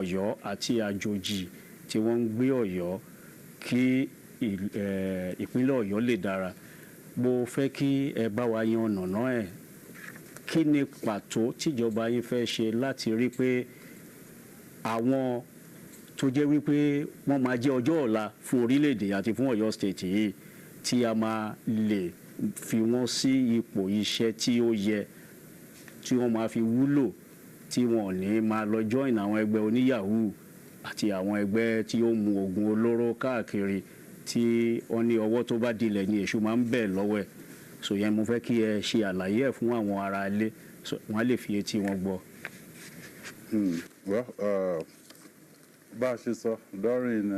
Ọ̀yọ́ àti àjòjì tí wọ́n ń gbé Ọ̀yọ́ kí ìpínlẹ̀ Ọ̀yọ́ lè dára. Mo fẹ́ kí ẹ bá wa yan ọ̀nà ẹ̀. Kí ni pàtó tíjọba yín fẹ́ ṣe láti rí pé àwọn tó jẹ́ wípé wọ́n máa jẹ́ ọjọ́ ọ̀la fún orílẹ̀-èdè àti fún Ọ̀yọ́ state yìí tí a máa lè fi wọ́n sí ipò iṣẹ́ tí ó yẹ tí wọ́n máa fi wúlò tí wọ́n ò ní máa lọ join àwọn ẹgbẹ́ oníyàwó àti àwọn ẹgbẹ́ tí ó mu oògùn olóró káàkiri tí wọ́n ní ọwọ́ tó bá dilẹ̀ ní èṣù máa ń bẹ̀ lọ́wọ́ ẹ̀. So yẹn mo fẹ́ kí ẹ ṣe àlàyé ẹ̀ fún àwọn ará ilé wọ́n á lè fi etí wọn gbọ́. Bá a ṣe sọ during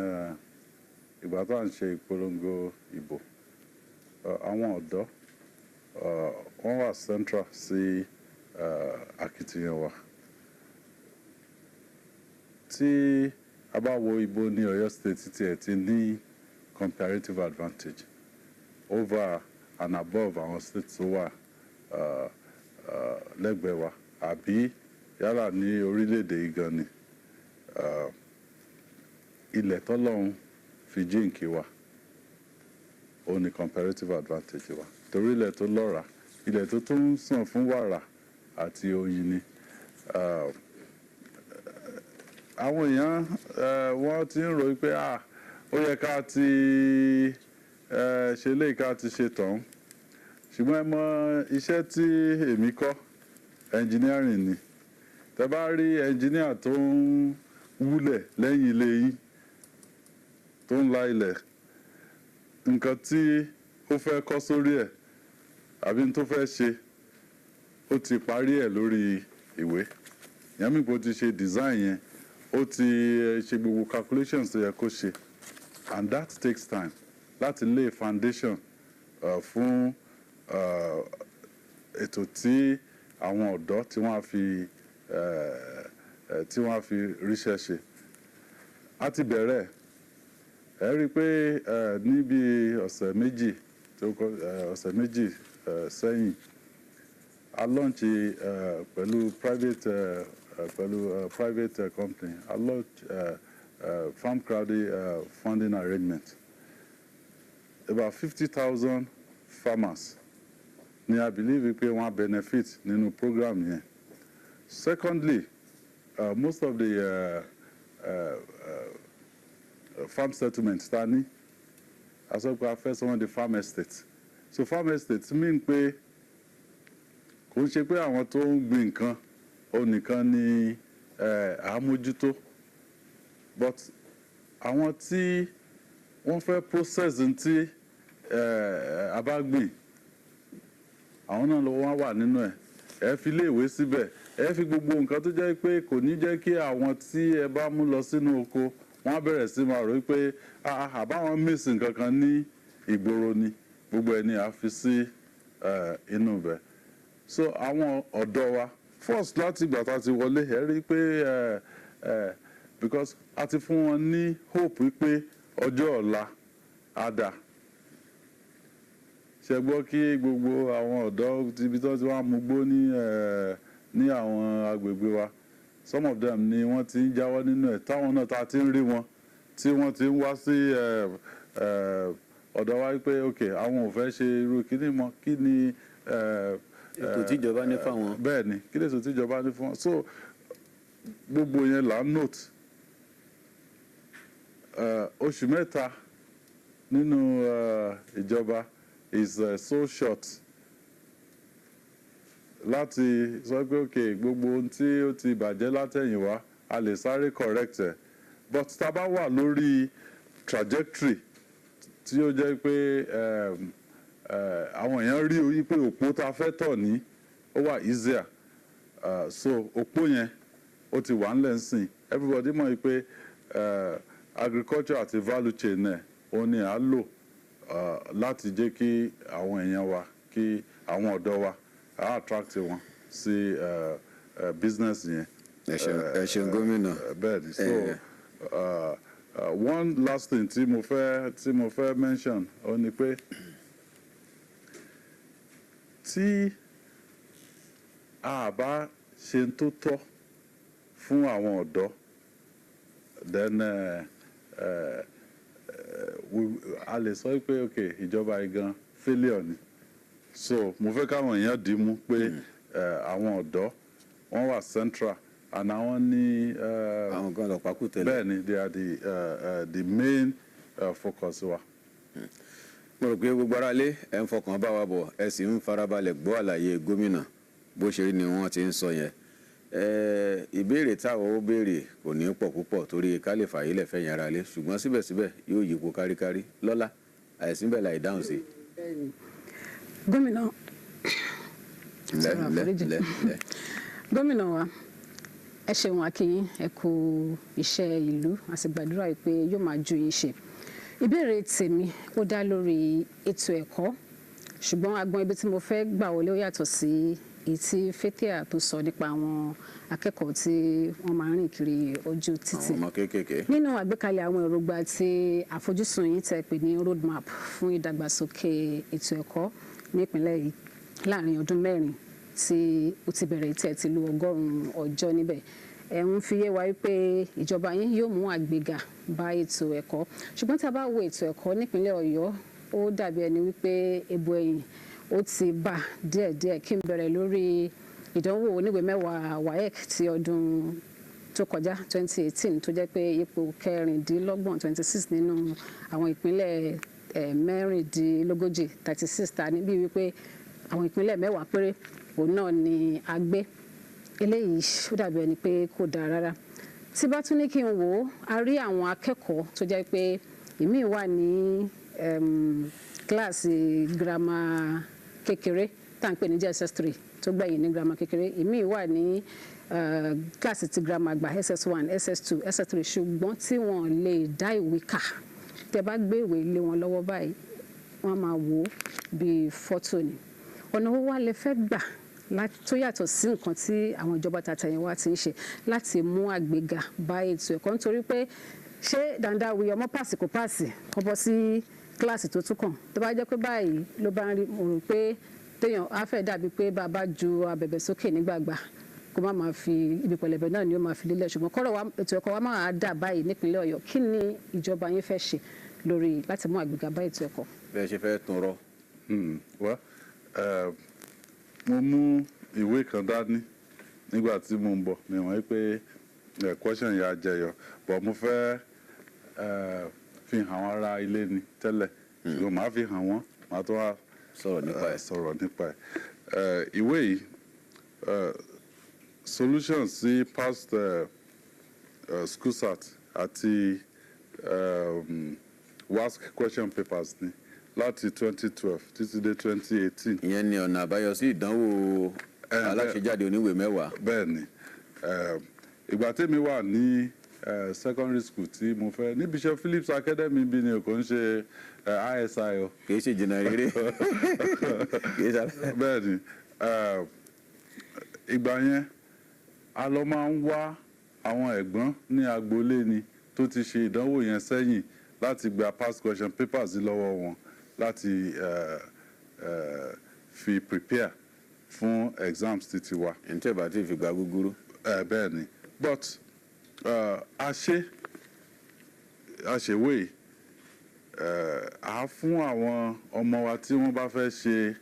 ìgbà tá à ń ṣe ìpolongo ìbò àwọn ọ̀dọ́ wọ́n wà central sí akitiyan wa. Tí a bá wo ìbò ní Ọ̀yọ́ state tí ẹ ti ní comparative advantage over and above àwọn states tó wà lẹ́gbẹ̀ẹ́ wa àbí yálà ní orílẹ̀-èdè yìí gan ni ilẹ̀ tọ́lọ́run fi jíǹkì wa ó ní comparative advantage wa torí ilẹ̀ tó lọ́ràá ilẹ̀ tó tún sàn fún wàrà àti oyin ni. Àwọn èèyàn wọ́n ti ń rò pé ó yẹ ká ti ṣe léyìí ká ti ṣe tọ̀hún ṣùgbọ́n ẹ mọ iṣẹ́ tí èmi kọ́ engineering ni. Tẹ́ bá rí engineer tó ń wúlẹ̀ lẹ́yìn ilé yín tó ń la ilẹ̀ nǹkan tí ó fẹ́ kọ́ sórí ẹ̀ àbí tó fẹ́ ṣe ó ti parí ẹ̀ lórí ìwé. Yàmípo ti ṣe design yẹn ó ti ṣe gbogbo calculations tó yẹ kó ṣe and that takes time láti lay foundation fún ètò tí àwọn ọ̀dọ́ tí wọ́n á fi ríṣẹ́ ṣe. A ti bẹ̀rẹ̀ ẹ rí i pé níbi ọ̀sẹ̀ méjì sẹ́yìn a launch pẹ̀lú private company a launch farm crowding funding arrangement. About 50,000 farmers ni I believe pé wọ́n benefit nínú program yẹn. Secondly, most of the farm settlements ta ní a sọ pé a fẹ́ sọ wọ́n di farm estate. So farm estate mean pé kò ń ṣe pé àwọn tó ń gbin nǹkan òun nìkan ni àmójútó but àwọn tí wọ́n fẹ́ process tí a bá gbìn àwọn náà lọ́wọ́ wà nínú ẹ̀. Ẹ fi iléèwé síbẹ̀ ẹ fi gbogbo nǹkan tó jẹ́ pé kò ní jẹ́ kí àwọn tí ẹ bá mú lọ sínú oko wọ́n á bẹ̀rẹ̀ sí máa rò pé àbáwọn miss nǹkan kan ní ìgboro ni gbogbo ẹni a fi sí inú ibẹ̀. So àwọn ọ̀dọ́ wa first láti ìgbà tá a ti wọlé ẹ rí i pé because a ti fún wọn ní hope pé ọjọ́ ọ̀la á dà. Ṣé gbọ́ kí gbogbo àwọn ọ̀dọ́ ibi tó ti wá mú gbó ní àwọn agbègbè wa some of them ni wọ́n ti ń jáwọ́ nínú ẹ̀ táwọn náà ta ti ń rí wọn tí wọ́n ti ń wá sí ọ̀dọ̀ wa pé ok àwọn ò fẹ́ ṣe irú kíní mọ́ kí ni ètò tíjọba ní fáwọn. Bẹ́ẹ̀ ni kí lè ètò tíjọba ní fún wọn. So gbogbo yẹn là ń note oṣù mẹ́ta nínú ìjọba is so short láti sọ pé ok gbogbo ohun tí ó ti bàjẹ́ látẹ̀yìnwá a lè sáré correct ẹ̀ but tá a bá wà lórí trajectory tí ó jẹ́ pé àwọn èèyàn rí orí pé òpó tá a fẹ́ tọ̀ ní ó wà easier so òpó yẹn ó ti wà ńlẹ̀ ńsìn everybody mọ̀ pé agriculture àti value chain ẹ̀ ó ní à ń lò láti jẹ́ kí àwọn èèyàn wa kí àwọn ọ̀dọ́ wa á attract wọn sí business yẹn. ẹ ṣeun gómìnà. bẹ́ẹ̀ ni so one last thing tí mo fẹ́ mention ó ní pé tí a bá ṣe tó tọ́ fún àwọn ọ̀dọ́ then a lè sọ pé ok ìjọba yìí gan failure ni so mo fẹ́ káwọn èèyàn dì í mú pé àwọn ọ̀dọ́ wọ́n wà central and àwọn ní àwọn kan lọ pàkú tẹ́lẹ̀. bẹ́ẹ̀ ni they are the main focus wa. mo rò pé gbogbo ara lé ẹ ń fọkàn bá wa bọ̀ ẹ sì ń farabalẹ̀ gbọ́ àlàyé gómìnà bó ṣe rí ni wọ́n ti ń sọ yẹn. Ìbéèrè táwọn ó béèrè kò ní pọ̀ púpọ̀ torí ká lè fààyè lẹ̀ fẹ̀yìn ara lé ṣùgbọ́n síbẹ̀síbẹ̀ yóò yípo káríkárí lọ́lá àìsínbẹ̀ láì dáhùn sí. gómìnà gómìnà wa ẹ ṣeun akínyìn ẹ kú iṣẹ́ ìlú a sì gbàdúrà pé yóò máa ju yín ṣe. Ìbéèrè tèmi ó dá lórí ètò ẹ̀kọ́ ṣùgbọ́n agbọn ibi tí mo fẹ́ gbà wọlé ó yàtọ̀ sí èyí tí Fathia tó sọ nípa àwọn akẹ́kọ̀ọ́ tí wọ́n máa ń rìn kiri ojú títì. àwọn ọmọ kéékèèké. Nínú àgbékalẹ̀ àwọn èròǹgbà tí àfojúsùn yín tẹ́ pè ní roadmap fún ìdàgbàsókè ètò ẹ̀kọ́ nípìnlẹ̀ yìí láàrin ọdún 4 tí ó ti bẹ̀rẹ̀ tí ẹ ti lo 100 ọjọ́ níbẹ̀ ẹ̀ ń fi yé wa wípé ìjọba yín yóò mú àgbéga bá ètò ẹ̀kọ́ ṣùgbọ́n tí a bá wo ètò ẹ̀kọ́ nípìnlẹ̀ Ọ̀yọ́ ó dàbí ẹni wípé ebu ẹ̀yìn ó ti bà díẹ̀díẹ̀ kí n bẹ̀rẹ̀ lórí ìdánwò oníwèé mẹ́wàá WAEC ti ọdún tó kọjá 2018 tó jẹ́ pé ipò 26 26 nínú àwọn ìpínlẹ̀ 36 ta níbi wípé àwọn ìpínlẹ̀ 10 péré òun náà ni a gbé eléyìí ó dàbí ẹni pé kò dáa rárá tí bá tún ní kí n wò ó a rí àwọn akẹ́kọ̀ọ́ tó jẹ́ pé ìmíì wà ní kíláàsì girama kékeré tá à ń pè ní JSS3 tó gbẹ̀yìn ní girama kékeré ìmíì wà ní kíláàsì ti girama àgbà SS1 SS2 SS3 ṣùgbọ́n tí wọ́n lè dá ìwé kà tẹ́ bá gbé ìwé lé wọn lọ́wọ́ báyìí wọ́n máa wò ó bíi fọ́tò ni ọ̀nà owó wa lè fẹ́ gbà tó yàtọ̀ sí nǹkan tí àwọn ìjọba tàtẹ̀yìnwá ti ń ṣe láti mú àgbéga bá ètò ẹ̀kọ́ nítorí pé ṣé dandan wí ọmọ páàsì kò páàsì kọ́ bọ́ sí kíláàsì tó tún kàn tó bá jẹ́ pé báyìí ló bá ń rí mo rò pé téèyàn á fẹ́ dàbí pé bàbá ju abẹ̀bẹ̀ sókè nígbàgbà kó má máa fi ibi pẹ̀lẹ́bẹ̀ náà ni ó máa fi lélẹ̀ ṣùgbọ́n kọ́rọ̀ ètò ẹ̀kọ́ wa máa dà báyìí nípínlẹ̀ Ọ̀yọ́ kí ni ìjọba yín fẹ́ ṣe lórí láti mú àgbéga bá ètò ẹ̀kọ́. bẹ́ẹ̀ ṣe fẹ́ tún rọ. mo mú ìwé kan dání nígbà tí mo ń bọ̀ mi wọ́n pé question yà jẹyọ but mo fẹ́ fi hàn àwọn ará ilé ni tẹ́lẹ̀ ṣùgbọ́n màá fi hàn wọ́n màá tó wá sọ̀rọ̀ nípa ẹ̀. ìwé yìí solutions sí past SchoolSat àti WASC question papers ni láti 2012 títí dé 2018. ìyẹn ni ọ̀nà àbáyọ sí ìdánwò aláṣẹjáde oníwèé mẹ́wàá. bẹ́ẹ̀ ni ìgbà tèmi wà ní secondary school tí mo fẹ́ níbi iṣẹ́ Phillips Academy bí ni kò ń ṣe ISI o. kì í ṣe jìnnà rere. bẹ́ẹ̀ ni ìgbà yẹn a lọ máa ń wá àwọn ẹ̀gbọ́n ní agboolé ni tó ti ṣe ìdánwò yẹn sẹ́yìn láti gba past question papers lọ́wọ́ wọn láti fi prepare fún exams títí wa. ǹtẹ́ bá ti fi gba gúgúrú. bẹ́ẹ̀ ni but àṣewé yìí a fún àwọn ọmọ wa tí wọ́n bá fẹ́ ṣe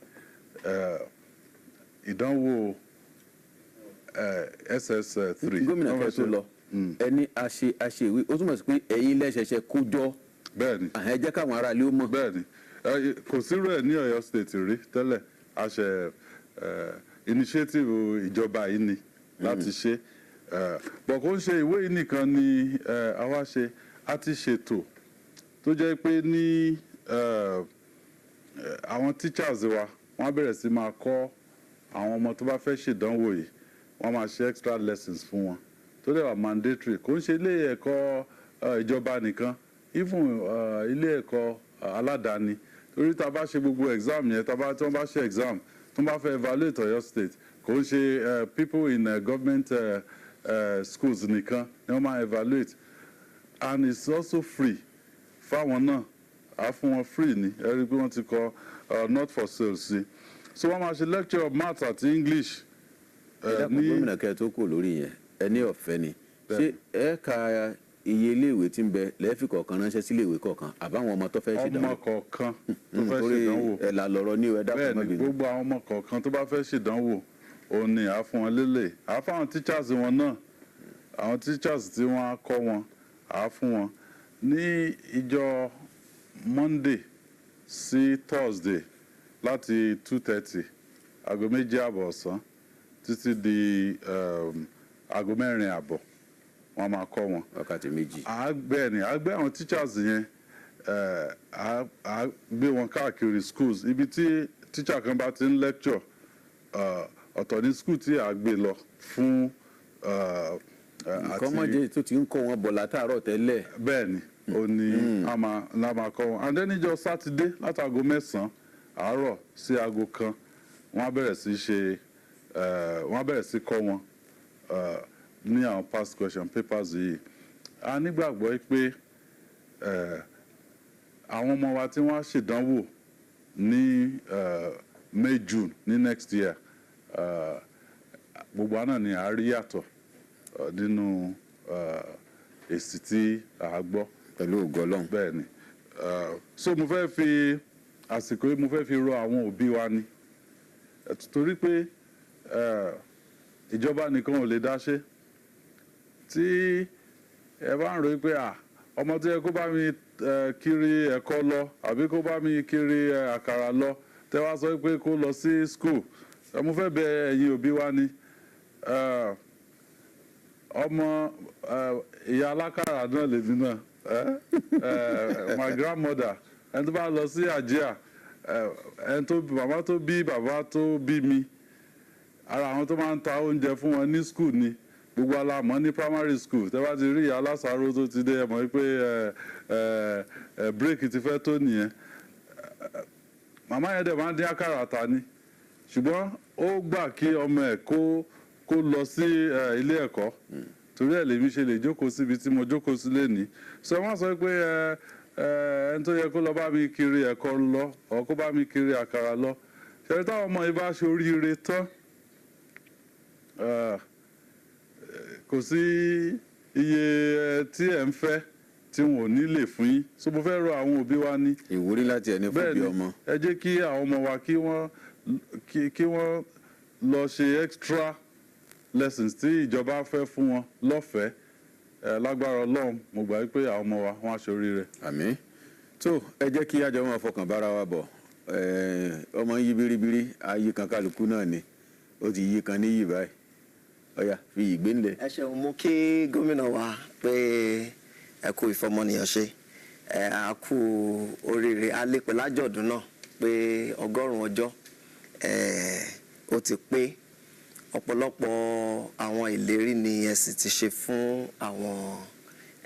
ìdánwò SS3. gómìnà kẹ́ tó lọ ẹni àṣewé ó túmọ̀ sí pé ẹ̀yin lẹ́sẹ̀ṣẹ̀ kó jọ. bẹ́ẹ̀ni ẹ jẹ́ káwọn ará ilé ó mọ̀. bẹ́ẹ̀ni kò sí rẹ̀ ní Ọ̀yọ́ state rí tẹ́lẹ̀ àṣẹ initiative ìjọba yìí ni láti ṣe bọ̀ kò ń ṣe ìwé yìí nìkan ni àwa ṣe a ti ṣètò tó jẹ́ pé ní àwọn teachers wa wọ́n á bẹ̀rẹ̀ sí máa kọ́ àwọn ọmọ tó bá fẹ́ ṣèdánwò yìí wọ́n máa ṣe extra lessons fún wọn tó dẹ̀ wà mandatory kò ń ṣe ilé ẹ̀kọ́ ìjọba nìkan even ilé ẹ̀kọ́ aládàáni torí tá a bá ṣe gbogbo exam yẹn tí wọ́n bá ṣe exam tó bá fẹ́ evaluate Ọ̀yọ́ state kò ń ṣe people in government schools nìkan ni wọ́n máa evaluate and it's also free fáwọn náà á fún wọn free ni ẹ rí i pé wọ́n ti kọ not for sale sí so wọ́n máa ṣe lecture of maths àti English. ẹ dákun gómìnà kẹ́ tó kù lórí yẹn ẹ ní ọ̀fẹ́ ni ṣé ẹ ka iye iléèwé tí ń bẹ lẹ́ẹ̀fì kọ̀ọ̀kan ránṣẹ́ sí iléèwé kọ̀ọ̀kan àbáwọn ọmọ tó fẹ́ ṣèdánwò. ọmọ kọ̀ọ̀kan tó fẹ́ ṣèdánwò. ẹ̀ là lọ́rọ̀ ní ìwé dákun bẹ́ẹ̀ ni gbogbo àwọn ọmọ kọ̀ọ̀kan tó bá fẹ́ ṣèdánwò òun ni àá fún wọn lélẹ̀ àá fún àwọn teachers wọn náà àwọn teachers tí wọ́n á kọ́ wọn àá fún wọn ní ìjọ Monday sí Thursday láti 2:30 aago 2:30 ọ̀sán títí di aago 4:00 wọ́n máa kọ́ wọn. wákàtí méjì. bẹ́ẹ̀ ni àá gbé àwọn teachers yẹn àá gbé wọn káàkiri schools ibi tí teacher kan bá ti ń lecture ọ̀tọ̀ ní school tí àá gbé lọ fún nǹkan mọ̀jẹ̀ tó ti ń kọ́ wọn bọ̀ látàárọ̀ tẹ́lẹ̀. bẹ́ẹ̀ ni ó ní a máa kọ́ wọn and then níjọ́ sátidé látago 9 àárọ̀ sí aago 1 wọ́n á bẹ̀rẹ̀ sí kọ́ wọn ní àwọn past question papers yìí a nígbàgbọ́ pé àwọn ọmọ wa tí wọ́n á ṣèdánwò ní May June ní next year gbogbo àná ni a rí yàtọ̀ nínú èsì tí a gbọ́ pẹ̀lú ògo Ọlọ́run. bẹ́ẹ̀ ni so mo fẹ́ fi àsìkò yìí mo fẹ́ fi rọ àwọn òbí wa ni torí pé ìjọba nìkan ò lè dá ṣe tí ẹ bá ń ròyìn pé ọmọ tó yẹ kó bá mi kiri ẹ̀kọ́ lọ àbí kó bá mi kiri àkàrà lọ tẹ wá sọ pé kó lọ sí school mo fẹ́ bẹ̀ ẹ̀yin òbí wa ni ọmọ ìyá alákàrà náà lèmi náà my grandmother ẹni tó bá lọ sí àjíà ẹni tó màmá tó bí bàbá tó bí mi ara àwọn tó máa ń ta oúnjẹ fún wọn ní school ni gbogbo alamọ ní primary school tẹ́ bá ti rí ìyá alásàárò tó ti dé ẹ mọ̀ pé break ti fẹ́ tó nìyẹn màmá yẹn dẹ̀ máa ń dín àkàrà ta ni ṣùgbọ́n ó gbà kí ọmọ ẹ̀ kó lọ sí ilé ẹ̀kọ́ torí ẹ̀ lèmi ṣe lè jókòó síbi tí mo jókòó sí lẹ́ni sọ wọ́n sọ pé ẹni tó yẹ kó lọ bá mi kiri ẹ̀kọ́ lọ ọ̀ kó bá mi kiri àkàrà lọ ṣẹlẹ̀ táwọn ọmọ yìí bá ṣe oríire tán kò sí iye tí ẹ̀ ń fẹ́ tí wọn ò ní lè fún yín so mo fẹ́ rọ àwọn òbí wa ní. ìwúrí láti ẹni fún bí ọmọ. ẹ jẹ́ kí àwọn ọmọ wa kí wọ́n lọ ṣe extra lessons tí ìjọba fẹ́ fún wọn lọ́fẹ̀ẹ́ lágbára Ọlọ́run mo gbà pé àwọn ọmọ wa wọ́n á ṣe oríire. àmín. tó ẹ jẹ́ kí àjọ máa fọkàn bára wa bọ̀ ọmọ yí biribiri ayé kan kálukú náà ni ó ti yí kan níyì báyìí ọ̀yà fi ìgbé ńlẹ̀. ẹ ṣeun mo kí gómìnà wa pé ẹ kú ìfọmọnìyàn ṣe a kú oríire alẹ́pẹ̀ lájọ̀dún náà pé 100 ọjọ́ ó ti pé ọ̀pọ̀lọpọ̀ àwọn ìlérí ni ẹ sì ti ṣe fún àwọn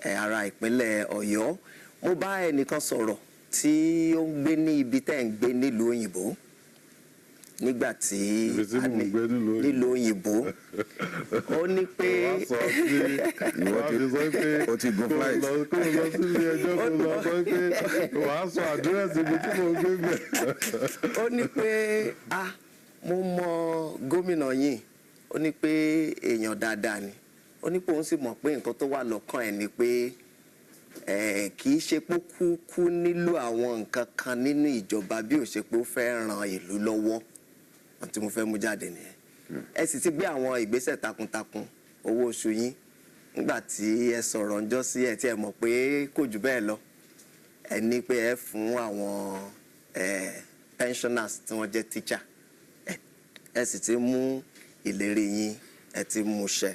ará ìpínlẹ̀ Ọ̀yọ́ mo bá ẹnìkan sọ̀rọ̀ tí ó ń gbé ní ibi tẹ́ ń gbé nílùú òyìnbó nígbà tí a ní nílùú òyìnbó ó ní pé ó ti gun flight kó lọ sílé ẹjọ́ kó lọ sọ pé wàá sọ àdírẹ́sì ibi tí mo gbé bẹ̀. ó ní pé mo mọ gómìnà yìí ó ní pé èèyàn dáadáa ni ó ní pé òun sì mọ̀ pé nǹkan tó wà lọ́kàn ẹ̀ ni pé kì í ṣe pé kúkú nílò àwọn nǹkan kan nínú ìjọba bí ó ṣe pé ó fẹ́ ran ìlú lọ́wọ́ tí mo fẹ́ mú jáde nìyẹn ẹ sì ti gbé àwọn ìgbésẹ̀ takuntakun owó oṣù yín nígbà tí ẹ sọ̀rọ̀ ńjọ́ sí ẹ tí ẹ mọ̀ pé kò jù bẹ́ẹ̀ lọ ẹ ní pé ẹ fún àwọn pensioners tí wọ́n jẹ́ teacher ẹ sì ti mú ìlérí yín ẹ ti mú ṣẹ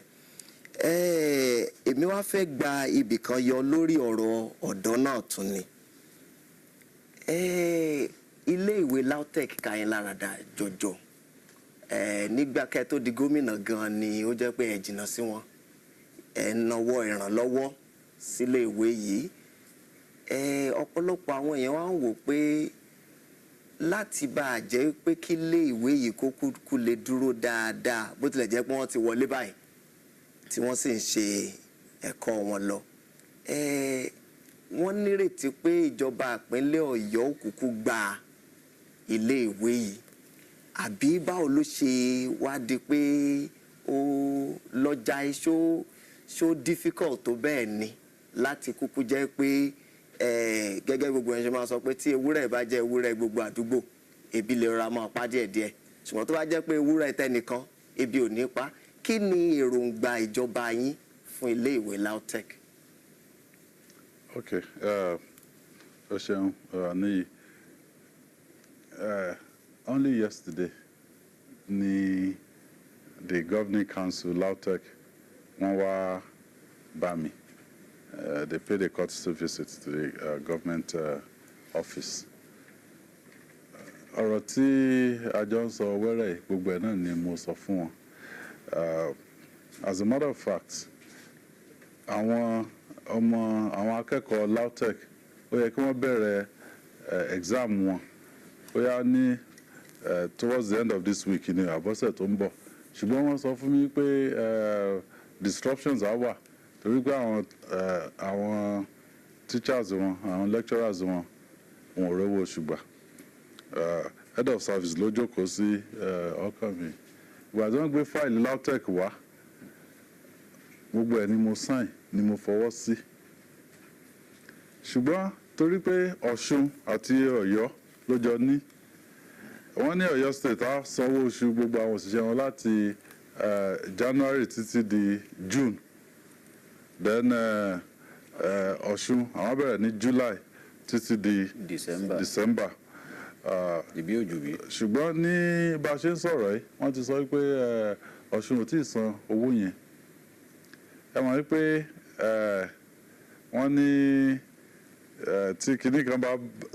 èmi wá fẹ́ gba ibì kan yọ lórí ọ̀rọ̀ ọ̀dọ́ náà tún ni ilé ìwé LAUTECH ká yín lára dá jọjọ nígbà kẹ́ tó di gómìnà gan ni ó jẹ́ pé ẹ jìnnà sí wọn ẹ nawọ́ ìrànlọ́wọ́ sílé ìwé yìí ọ̀pọ̀lọpọ̀ àwọn èèyàn wá ń wò pé láti bá a jẹ́ pé kí ilé ìwé yìí kó kú lè dúró dáadáa bó tilẹ̀ jẹ́ pé wọ́n ti wọlé báyìí tí wọ́n sì ń ṣe ẹ̀kọ́ wọn lọ wọ́n nírètí pé ìjọba ìpínlẹ̀ Ọ̀yọ́ òkùnkùn gba ilé ìwé yìí àbí báwo ló ṣe wá di pé ó lọ́jà ṣó difficult tó bẹ́ẹ̀ ni láti kúkú jẹ́ pé gẹ́gẹ́ gbogbo ẹ̀ ṣe máa sọ pé tí ewúrẹ́ bá jẹ́ ewúrẹ́ gbogbo àdúgbò ebi lè rọra máa pa díẹ̀díẹ̀ ṣùgbọ́n tó bá jẹ́ pé ewúrẹ́ tẹnìkan ebi ò ní pa kí ni èròǹgbà ìjọba yín fún ilé ìwé LAUTECH? Okay, o ṣeun níyì. Only yesterday ni the governing council LAUTECH wọ́n wá bá mi. They paid a courtesy visit to the government office. Ọ̀rọ̀ tí a jọ ń sọ wẹ́rẹ́ gbogbo ẹ̀ náà ni mo sọ fún wọn. As a matter of fact, àwọn akẹ́kọ̀ọ́ LAUTECH ó yẹ kí wọ́n bẹ̀rẹ̀ exam wọn ó yá ní towards the end of this week ní àbọ̀sẹ̀ tó ń bọ̀ ṣùgbọ́n wọ́n sọ fún mi pé disruptions á wà torí pé àwọn teachers wọn àwọn lecturers wọn ò rówó oṣù gbà. Head of service ló jókòó sí ọkàn mi ìgbà tí wọ́n gbé fáìlì LAUTECH wá gbogbo ẹ̀ ni mo sign ni mo fọwọ́ sí ṣùgbọ́n torí pé Ọ̀ṣun àti Ọ̀yọ́ ló jọ ní wọ́n ní Ọ̀yọ́ state á sanwó oṣù gbogbo àwọn òṣìṣẹ́ wọn láti January títí di June then Ọ̀ṣun àwọn bẹ̀rẹ̀ ní July títí di December. Ìbí òjò bí. Ṣùgbọ́n ní bá a ṣe ń sọ̀rọ̀ yìí wọ́n ti sọ pé Ọ̀ṣun ò tí ì san owó yẹn ẹ mọ̀ wípé wọ́n ní tí kinní kan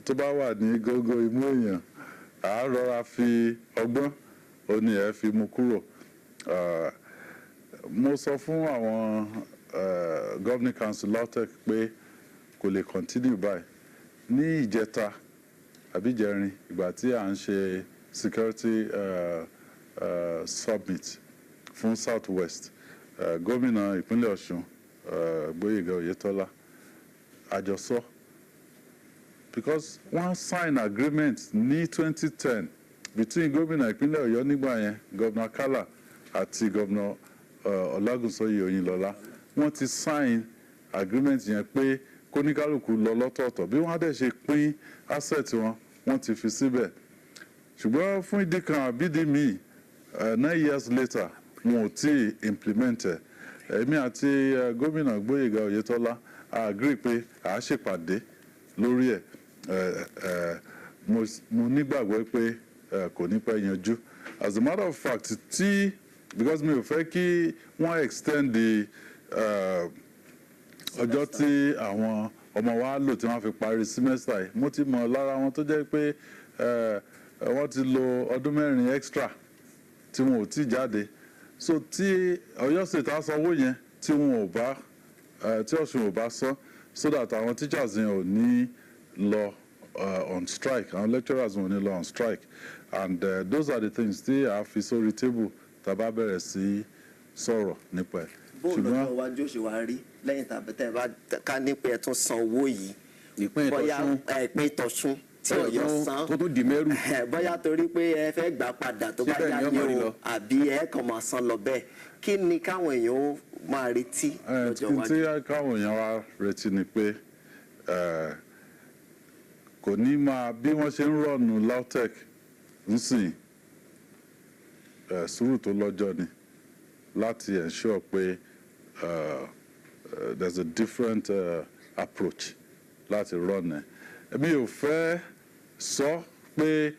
tó bá wà ní gógó imú èèyàn à á rọra fi ọgbọ́n òní ẹ̀ fi mú kúrò. Mo sọ fún àwọn governing council LAUTECH pé kò lè continue báyìí ní ìjẹta àbí ìjẹrin ìgbà tí à ń ṣe security summit fún South West gómìnà ìpínlẹ̀ Ọ̀ṣun Gbóyèga Oyètọ́lá àjọsọ because wọ́n sign agreement ní 2010 between gómìnà ìpínlẹ̀ Ọ̀yọ́ nígbà yẹn Governor Kala àti Governor Ọlágúnsóyè Oyinlọ́lá wọ́n ti sign agreement yẹn pé kóníkálùkù lọ lọ́tọ̀ọ̀tọ̀ bí wọ́n á dẹ̀ ṣe pín asset wọn wọ́n ti fi síbẹ̀ ṣùgbọ́n fún ìdí kan àbídí míì 9 years later wọn ò tí ì implement ẹ̀ èmi àti gómìnà Gbóyèga Oyètọ́lá a agree pé à á ṣèpàdé lórí ẹ̀ mo nígbàgbọ́ pé kò ní pẹ́ yanjú as a matter of fact because mi ò fẹ́ kí wọ́n extend the ọjọ́ tí àwọn ọmọ wa lò tí wọ́n fi parí semester yìí mo ti mọ̀ lára wọn tó jẹ́ pé wọ́n ti lo ọdún mẹ́rin extra tí wọn ò tí jáde so tí Ọ̀yọ́ state á sanwó yẹn tí Ọ̀ṣun ò bá san so that àwọn teachers yẹn ò ní lọ on strike àwọn lecturers wọn ò ní lọ on strike and those are the things tí a fi sórí table tá a bá bẹ̀rẹ̀ sí sọ̀rọ̀ nípa ẹ̀. bóòlù ọjọ́ iwájú ṣe wá rí lẹ́yìn tàbí tẹ́ ẹ bá ká nípa ẹ̀ tún san owó yìí bóyá ìpín tọ̀ṣun tí Ọ̀yọ́ san tó di mẹ́rù bóyá torí pé ẹ fẹ́ gbà padà tó bá yá ní o àbí ẹ kàn máa san lọ bẹ́ẹ̀ kí ni káwọn èèyàn ó máa retí lọ́jọ́ iwájú. tí káwọn èèyàn wá retí ni pé kò ní máa bí wọ́n ṣe ń rọ̀nù LAUTECH nsìn sùúrù tó lọ́jọ́ ni láti ensure pé there's a different approach láti run ẹ̀. èmi ò fẹ́ sọ pé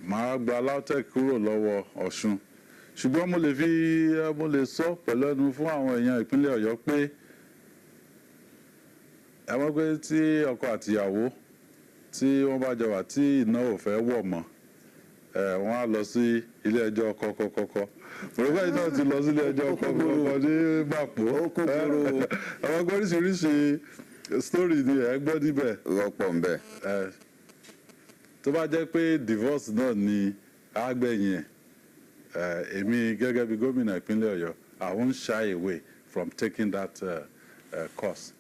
màá gba LAUTECH kúrò lọ́wọ́ Ọ̀ṣun ṣùgbọ́n mo lè sọ pẹ̀lú ẹnu fún àwọn èèyàn ìpínlẹ̀ Ọ̀yọ́ pé àwọn pé tí ọkọ àtìyàwó tí wọ́n bá jọ wà tí iná ò fẹ́ wọ̀ mọ́ wọ́n á lọ sí ilé ẹjọ́ kọ́kọ́kọ́kọ́ òrùka yìí náà ti lọ sí ilé ẹjọ́ kọ́kọ́kọ́ ní Bàpò àwọn oríṣiríṣi story ni ẹ gbọ́ níbẹ̀. rọpò ń bẹ. tó bá jẹ́ pé divorce náà ni àgbẹ̀yìn èmi gẹ́gẹ́ bí gómìnà ìpínlẹ̀ Ọ̀yọ́ I won't shy away from taking that course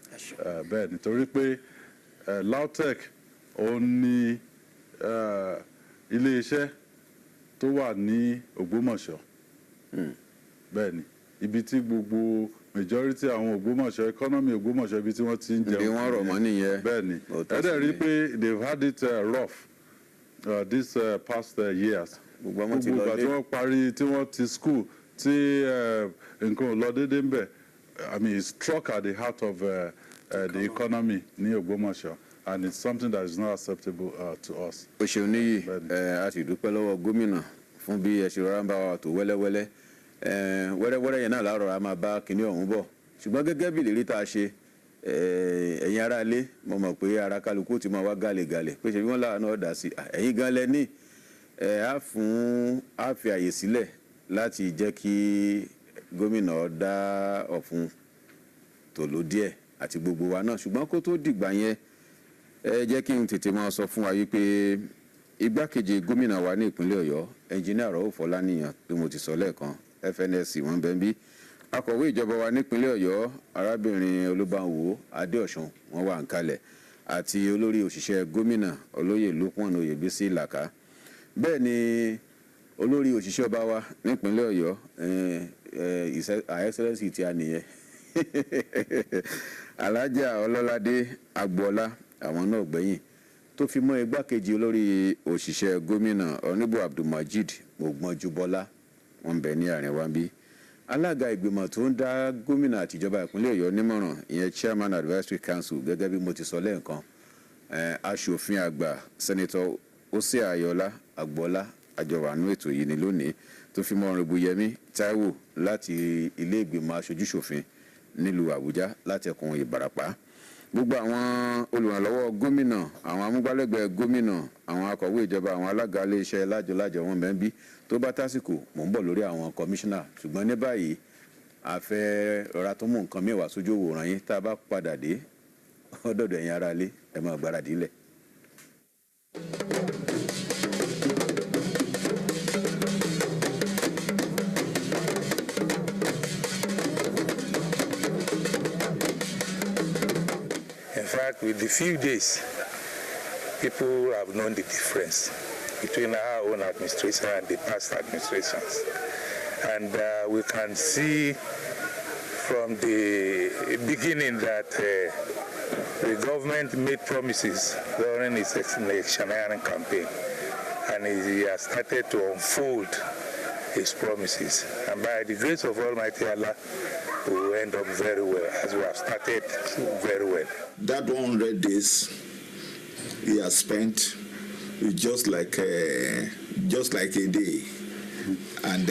bẹ́ẹ̀ nítorí pé LAUTECH òun ni ilé-iṣẹ́ tó wà ní Ògbómọ̀ṣọ́ bẹ́ẹ̀ ni ibi tí gbogbo majority àwọn Ògbómọ̀ṣọ́ economy Ògbómọ̀ṣọ́ ibi tí wọ́n ti ń jẹun. Bí wọ́n rọ̀ mọ́ nìyẹn. Bẹ́ẹ̀ ni ẹ̀dẹ̀ rí pé they've had it rough this past years. Gbogbo wọn ti lọ Gbogbo dé. àti wọ́n parí tí wọ́n ti school tí nǹkan ò lọ déédéé ń bẹ̀. I mean, it's struck at the heart of the economy ní Ògbómọ̀ṣọ́, and it's something that is not acceptable to us. Ó ṣeun níyì a sì dúpẹ́ lọ́wọ́ gómìnà fún bí ẹ ṣe rọra ń bá wa tó wẹ́lẹ́wẹ́lẹ́ wẹ́rẹ́wẹ́rẹ́ yẹn náà láàárọ̀ a máa bá kinní ọ̀hún bọ̀ ṣùgbọ́n gẹ́gẹ́ bí ìlérí tá a ṣe ẹ̀yin ará ilé mo mọ̀ pé ara kálukú ti máa wá gàlẹ́gàlẹ́ pé ṣe bí wọ́n láàánú ọ̀dà sí ẹ̀yin gan lẹ ní á fi àyè sílẹ̀ láti jẹ́ kí gómìnà dá ọ̀fun tòló díẹ̀ àti gbogbo wa náà ṣùgbọ́n kó tó dìgbà yẹn ẹ jẹ́ kí n tètè máa sọ fún wa wípé igbákejì gómìnà wa ní ìpínlẹ̀ Ọ̀yọ́ ẹnjìníà Rauf Fọláníyàn bí mo ti sọ lẹ́ẹ̀kan FNSC wọ́n bẹ́ẹ̀ bí akọ̀wé ìjọba wa nípínlẹ̀ Ọ̀yọ́ arábìnrin Olúbánwò Adéọ̀sùn wọ́n wà ń kalẹ̀ àti olórí òṣìṣẹ́ gómìnà olóyè Lukman Oyèbísí Làkà bẹ́ẹ̀ ni olórí òṣìṣẹ́ ọba wa nípínlẹ̀ Ọ̀yọ́ Excellency tí a nìyẹn Alhaja Ọlọ́ládé Agboola àwọn náà gbẹ̀yìn tó fi mọ́ igbákejì olórí òṣìṣẹ́ gómìnà Ọ̀nìbò Abdulmajid Ògbọ́njúbọ́lá wọn bẹ ní àárín wa bí alága ìgbìmọ̀ tó ń dá gómìnà àtijọba ìpínlẹ̀ Ọ̀yọ́ nímọ̀ràn ìyẹn Chairman Advisory Council gẹ́gẹ́ bí mo ti sọ lẹ́ẹ̀kan aṣòfin àgbà Senator Ose Ayọ̀lá Agboola àjọwànú ètò yìí ní lónìí tó fi mọ́ Honorable Yẹmí Táíwò láti ilé ìgbìmọ̀ aṣojúṣòfin nílùú Àbújá láti ẹkùn Ìbàràpá gbogbo àwọn olùrànlọ́wọ́ gómìnà àwọn amúgbálẹ́gbẹ̀ẹ́ gómìnà àwọn akọ̀wé ìjọba àwọn alága iléeṣẹ́ lájọlájọ wọn bẹ́ẹ̀ bí tó bá tásìkò mò ń bọ̀ lórí àwọn kọmíṣánná ṣùgbọ́n ní báyìí a fẹ́ rọra tó mú nǹkan mẹ́wàá sójú òwòrán yín tá a bá padà dé ọ̀dọ̀dọ̀ ẹ̀yin ará ilé ẹ máa gbáradì lẹ̀. In fact, with the few days, people have known the difference between our own administration and the past administrations. And we can see from the beginning that the government made promises during its electioneering campaign, and he has started to unfold his promises. And by the grace of Almighty Allah, we will end up very well, as we have started very well. That 100 days he has spent is just like a day. And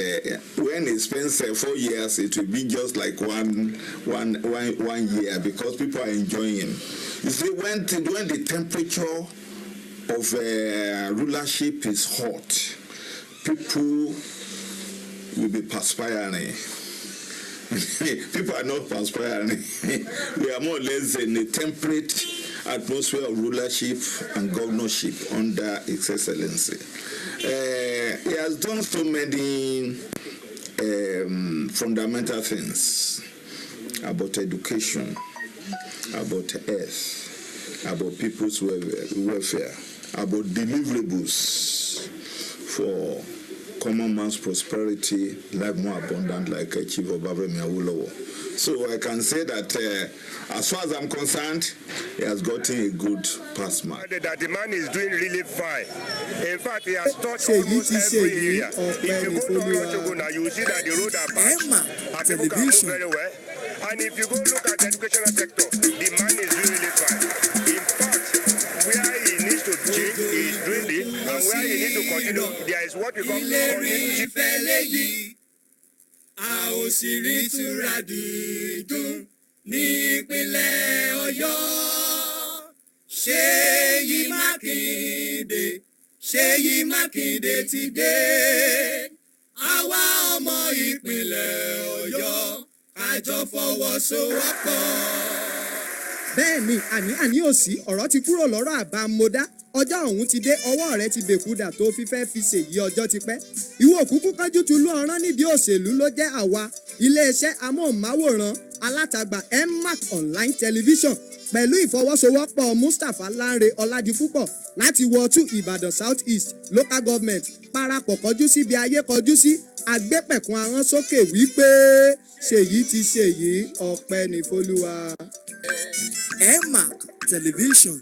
when he spends 4 years, it will be just like one year, because people are enjoying him. You see, when the temperature of rulership is hot, people will be perspiring. People are not perspiring. We are more or less in a temperate atmosphere of rulership and governorship under His Excellency. He has done so many fundamental things about education, about health, about people's welfare, about deliverables for common man's prosperity, life more abundant, like Chief Obafemi Awolowo. So I can say that as far as I'm concerned, he has gotten a good pass mark. That the man is doing really fine. In fact, he has touched almost every area. If you go to Orochogona, you will see that the road are bad and people can move very well. And if you go look at the educational sector, the man is doing really fine. In fact, where he needs to change, he is doing it, and where he needs to continue, there is what we call a ò sì rí ìtura dídùn nípínlẹ̀ Ọ̀yọ́. Ṣèyí Mákindé ti dé. Àwa ọmọ ìpínlẹ̀ Ọ̀yọ́ ká jọ fọwọ́sowọ́pọ̀. Bẹ́ẹ̀ni àní òsì ọ̀rọ̀ ti kúrò lọ́rọ̀ àbámọ́dá ọjọ́ ọ̀hún ti dé ọwọ́ rẹ ti bèkúdà tó fífẹ́ fi ṣèyí ọjọ́ ti pẹ́. Ìwọ òkúkú kájú tu lú ọ̀rán nídìí òṣèlú ló jẹ́ àwa iléeṣẹ́ amóhùnmáwòrán alátagbà MMAC online television pẹ̀lú ìfọwọ́sowọ́pọ̀ Mustapha Lanre Ọládipúpọ̀ láti wọ̀tú Ìbàdàn South East Local Government parapọ̀ kọjú síbi ayé kọjú sí agbépẹ̀kun ahọ́n sókè wípé ṣèyí ti ṣèyí ọpẹ́ ní f'Olúwa. MMAC television